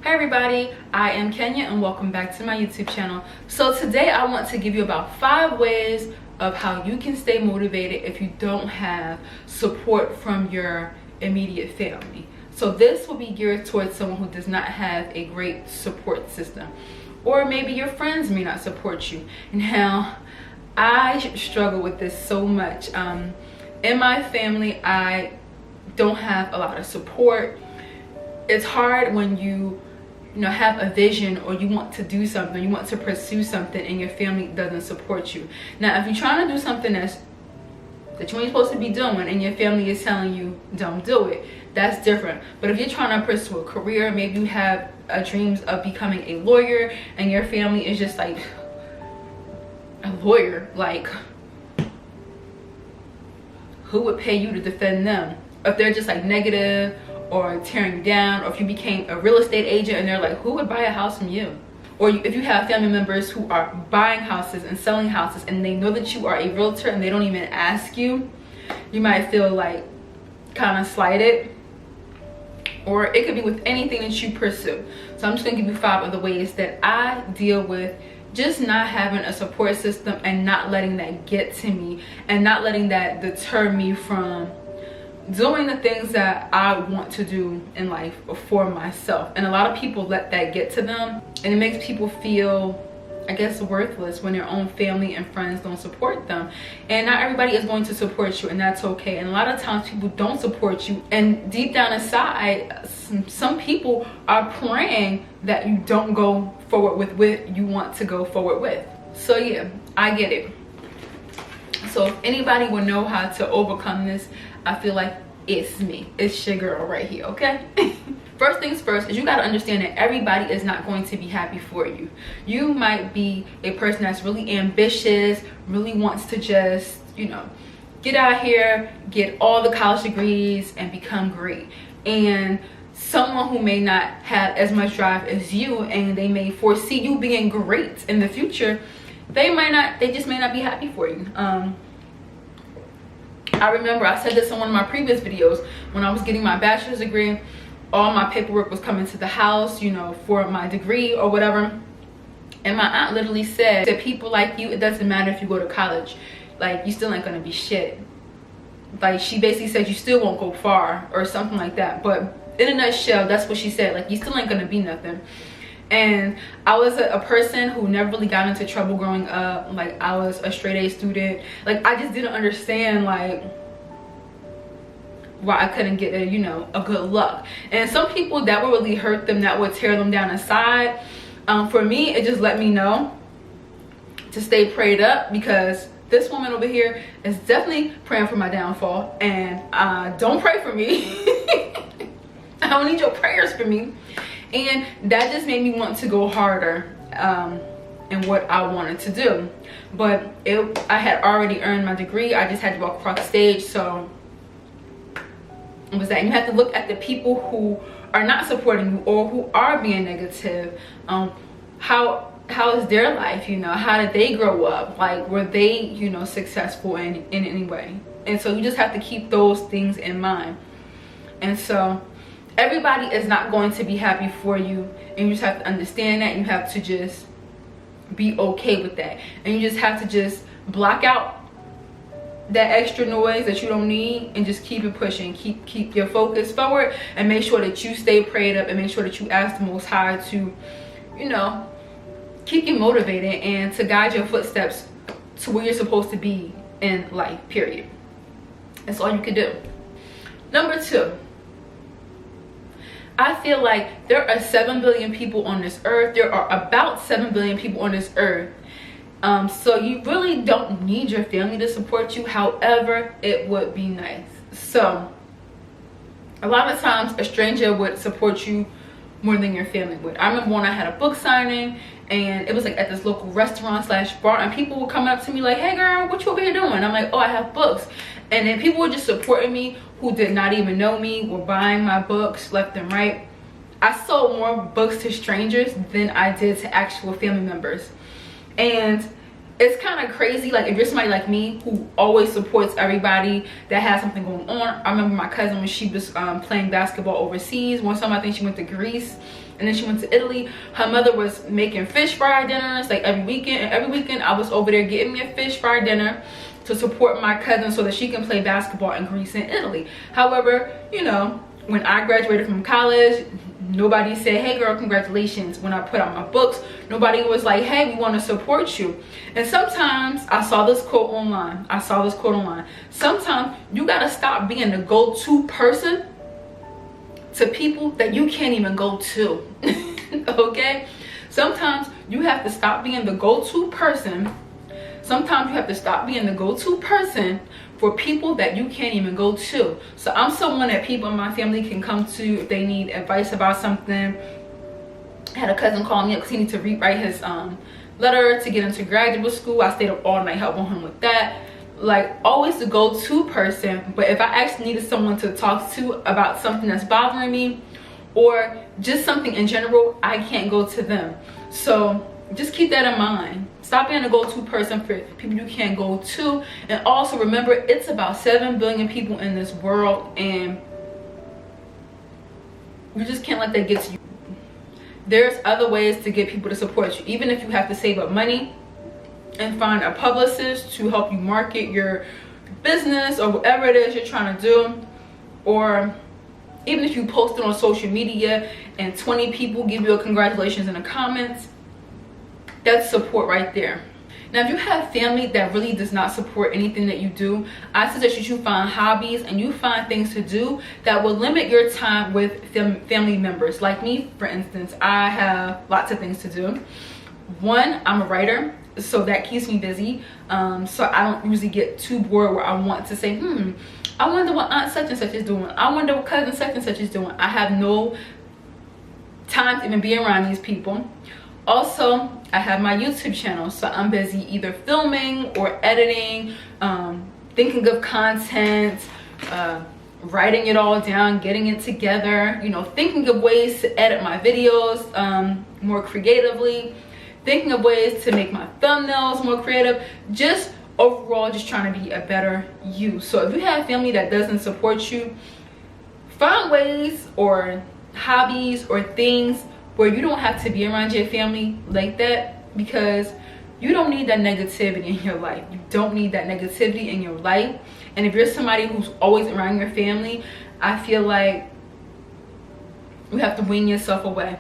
Hi everybody, I am Kenya and welcome back to my YouTube channel. So today I want to give you about 5 ways of how you can stay motivated if you don't have support from your immediate family. So this will be geared towards someone who does not have a great support system, or maybe your friends may not support you. Now, I struggle with this so much. In my family, I don't have a lot of support. It's hard when you have a vision, or you want to do something, you want to pursue something, and your family doesn't support you. Now, if you're trying to do something that you ain't supposed to be doing and your family is telling you don't do it, that's different. But if you're trying to pursue a career, maybe you have dreams of becoming a lawyer and your family is just like, a lawyer, like who would pay you to defend them? If they're just like negative or tearing you down, or if you became a real estate agent and they're like, who would buy a house from you? Or if you have family members who are buying houses and selling houses and they know that you are a realtor and they don't even ask you, you might feel like kind of slighted. Or it could be with anything that you pursue. So I'm just gonna give you 5 of the ways that I deal with just not having a support system and not letting that get to me and not letting that deter me from doing the things that I want to do in life for myself. And a lot of people let that get to them, and it makes people feel, I guess, worthless when their own family and friends don't support them. And not everybody is going to support you, and that's okay. And a lot of times people don't support you, and deep down inside, some people are praying that you don't go forward with what you want to go forward with. So yeah, I get it. So if anybody will know how to overcome this, I feel like it's me. It's your girl right here, okay? First things first is you got to understand that everybody is not going to be happy for you. You might be a person that's really ambitious, really wants to just, get out here, get all the college degrees and become great. And someone who may not have as much drive as you, and they may foresee you being great in the future, they just may not be happy for you. I remember I said this in one of my previous videos. When I was getting my bachelor's degree, all my paperwork was coming to the house, for my degree or whatever. And my aunt literally said, to people like you, it doesn't matter if you go to college. Like, you still ain't gonna be shit. Like, she basically said you still won't go far or something like that. But in a nutshell, that's what she said. Like, you still ain't gonna be nothing. And I was a person who never really got into trouble growing up. Like, I was a straight A student. Like, I just didn't understand, like, why I couldn't get a good luck. And some people, that would really hurt them, that would tear them down inside. For me, it just let me know to stay prayed up, because this woman over here is definitely praying for my downfall. And don't pray for me. I don't need your prayers for me. And that just made me want to go harder in what I wanted to do. But I had already earned my degree. I just had to walk across the stage. So it was that. You have to look at the people who are not supporting you or who are being negative. How is their life? How did they grow up? Like, were they successful in any way? And so you just have to keep those things in mind. And so everybody is not going to be happy for you, and you just have to understand that. You have to just be okay with that, and you just have to just block out that extra noise that you don't need and just keep it pushing. Keep your focus forward, and make sure that you stay prayed up, and make sure that you ask the Most High to keep you motivated and to guide your footsteps to where you're supposed to be in life, period. That's all you can do. Number 2, I feel like there are 7 billion people on this earth. There are about 7 billion people on this earth. So you really don't need your family to support you. However, it would be nice. So a lot of times a stranger would support you more than your family would. I remember when I had a book signing, and it was like at this local restaurant / bar, and people were coming up to me like, hey girl, what you over here doing? I'm like, oh, I have books. And then people were just supporting me who did not even know me, were buying my books left and right. I sold more books to strangers than I did to actual family members. And it's kind of crazy, like if you're somebody like me who always supports everybody that has something going on. I remember my cousin when she was playing basketball overseas. One time I think she went to Greece and then she went to Italy. Her mother was making fish fry dinners like every weekend, and every weekend I was over there getting me a fish fry dinner to support my cousin so that she can play basketball in Greece and Italy. However, you know, when I graduated from college, nobody said, hey girl, congratulations. When I put out my books, nobody was like, hey, we want to support you. And sometimes I saw this quote online. Sometimes you got to stop being the go-to person to people that you can't even go to. Okay? Sometimes you have to stop being the go-to person. Sometimes you have to stop being the go-to person for people that you can't even go to. So I'm someone that people in my family can come to if they need advice about something. I had a cousin call me up because he needed to rewrite his letter to get into graduate school. I stayed up all night helping him with that. Like, always the go-to person. But if I actually needed someone to talk to about something that's bothering me or just something in general, I can't go to them. So just keep that in mind. Stop being a go-to person for people you can't go to. And also remember, it's about 7 billion people in this world, and you just can't let that get to you. There's other ways to get people to support you, even if you have to save up money and find a publicist to help you market your business or whatever it is you're trying to do. Or even if you post it on social media and 20 people give you a congratulations in the comments, that's support right there. Now, if you have family that really does not support anything that you do, I suggest you find hobbies and you find things to do that will limit your time with family members. Like me, for instance, I have lots of things to do. One, I'm a writer, so that keeps me busy. So I don't usually get too bored where I want to say, I wonder what aunt such and such is doing. I wonder what cousin such and such is doing. I have no time to even be around these people. Also, I have my YouTube channel, so I'm busy either filming or editing, thinking of content, writing it all down, getting it together, you know, thinking of ways to edit my videos more creatively, thinking of ways to make my thumbnails more creative, just overall just trying to be a better you. So if you have family that doesn't support you, find ways or hobbies or things where you don't have to be around your family like that, because you don't need that negativity in your life. You don't need that negativity in your life. And if you're somebody who's always around your family, I feel like you have to wean yourself away.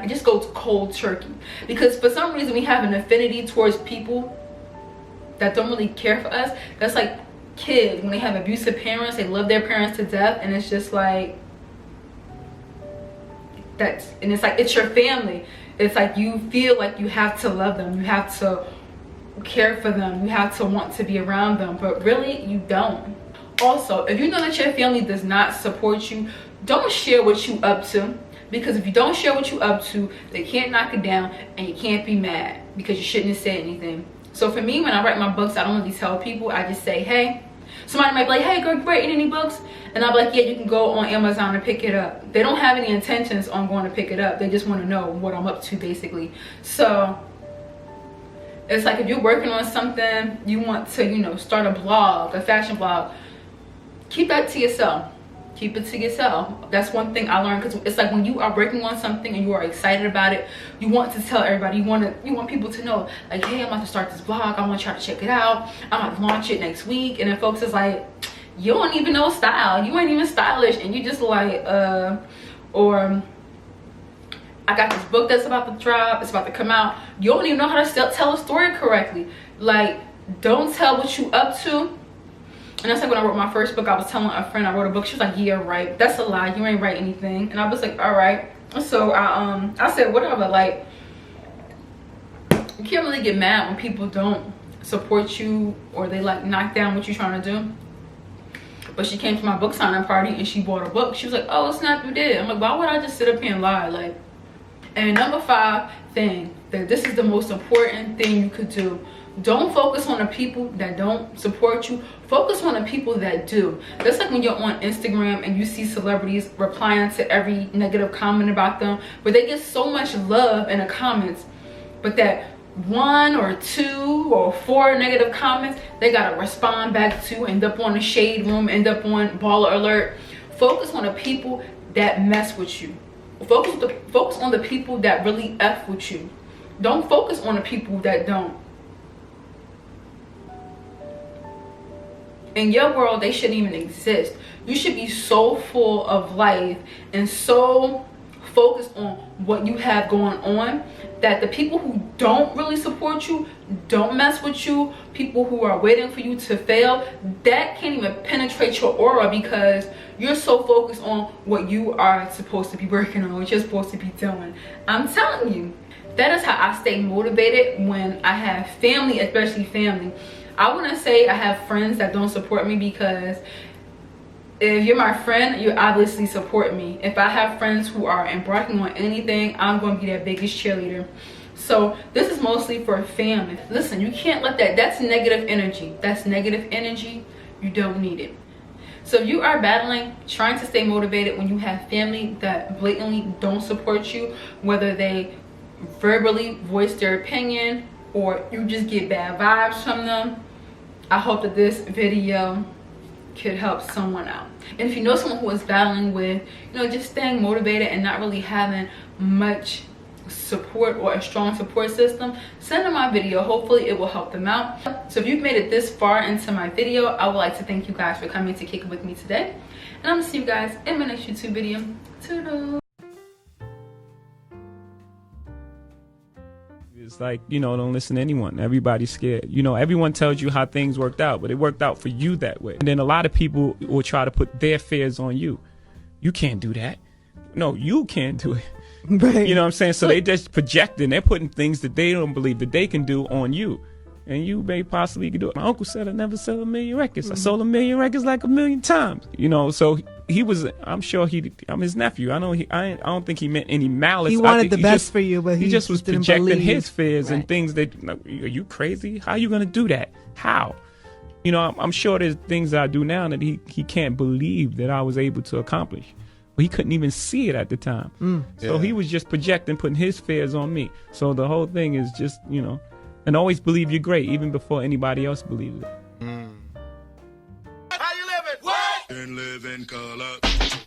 Just go cold turkey. Because for some reason we have an affinity towards people that don't really care for us. That's like kids when they have abusive parents, they love their parents to death, and it's just like, and it's like, it's your family. It's like you feel like you have to love them, you have to care for them, you have to want to be around them, but really you don't. Also, if you know that your family does not support you, don't share what you up to, because if you don't share what you up to, they can't knock it down and you can't be mad because you shouldn't have said anything. So for me, when I write my books, I don't really tell people. I just say, hey, somebody might be like, hey girl, you writing any books? And I'll be like, yeah, you can go on Amazon and pick it up. They don't have any intentions on going to pick it up. They just want to know what I'm up to, basically. So it's like, if you're working on something, you want to, you know, start a blog, a fashion blog, keep that to yourself. Keep it to yourself. That's one thing I learned, because it's like when you are working on something and you are excited about it, you want to tell everybody. You want people to know, like, hey, I'm about to start this blog, I want y'all to check it out, I'm about to launch it next week. And then folks is like, you don't even know style, you ain't even stylish, and you just like or I got this book that's about to drop, it's about to come out, you don't even know how to tell a story correctly. Like, don't tell what you up to. And that's like when I wrote my first book, I was telling a friend I wrote a book. She was like, yeah, right, that's a lie, you ain't write anything. And I was like, all right. So I said, whatever. Like, you can't really get mad when people don't support you or they like knock down what you're trying to do. But she came to my book signing party and she bought a book. She was like, oh snap, you did. I'm like, why would I just sit up here and lie? Like, and number 5 thing, that this is the most important thing you could do. Don't focus on the people that don't support you. Focus on the people that do. That's like when you're on Instagram and you see celebrities replying to every negative comment about them, but they get so much love in the comments, but that 1 or 2 or 4 negative comments, they gotta respond back to, end up on the shade room, end up on baller alert. Focus on the people that mess with you. Focus on the people that really F with you. Don't focus on the people that don't. In your world, they shouldn't even exist. You should be so full of life and so focused on what you have going on that the people who don't really support you, don't mess with you, people who are waiting for you to fail, that can't even penetrate your aura because you're so focused on what you are supposed to be working on, what you're supposed to be doing. I'm telling you, that is how I stay motivated when I have family, especially family. I wouldn't say I have friends that don't support me, because if you're my friend, you obviously support me. If I have friends who are embarking on anything, I'm going to be their biggest cheerleader. So this is mostly for family. Listen, you can't let that's negative energy. That's negative energy. You don't need it. So if you are battling, trying to stay motivated when you have family that blatantly don't support you, whether they verbally voice their opinion or you just get bad vibes from them, I hope that this video could help someone out. And if you know someone who is battling with, just staying motivated and not really having much support or a strong support system, send them my video. Hopefully it will help them out. So if you've made it this far into my video, I would like to thank you guys for coming to kick it with me today, and I'm gonna see you guys in my next YouTube video. Toodles. It's like, don't listen to anyone. Everybody's scared. Everyone tells you how things worked out, but it worked out for you that way. And then a lot of people will try to put their fears on you. You can't do that. No, you can't do it. Right. You know what I'm saying? So they just projecting. They're putting things that they don't believe that they can do on you. And you may possibly can do it. My uncle said I never sell 1,000,000 records. I sold 1,000,000 records like 1,000,000 times. So he was, I'm sure I'm his nephew. I don't think he meant any malice. He wanted the best for you, but he just was projecting his fears right. and things that, are you crazy? How are you going to do that? How? I'm sure there's things I do now that he can't believe that I was able to accomplish. But he couldn't even see it at the time. So he was just projecting, putting his fears on me. So the whole thing is just, and always believe you're great, even before anybody else believes it. How you living? What? And live in color.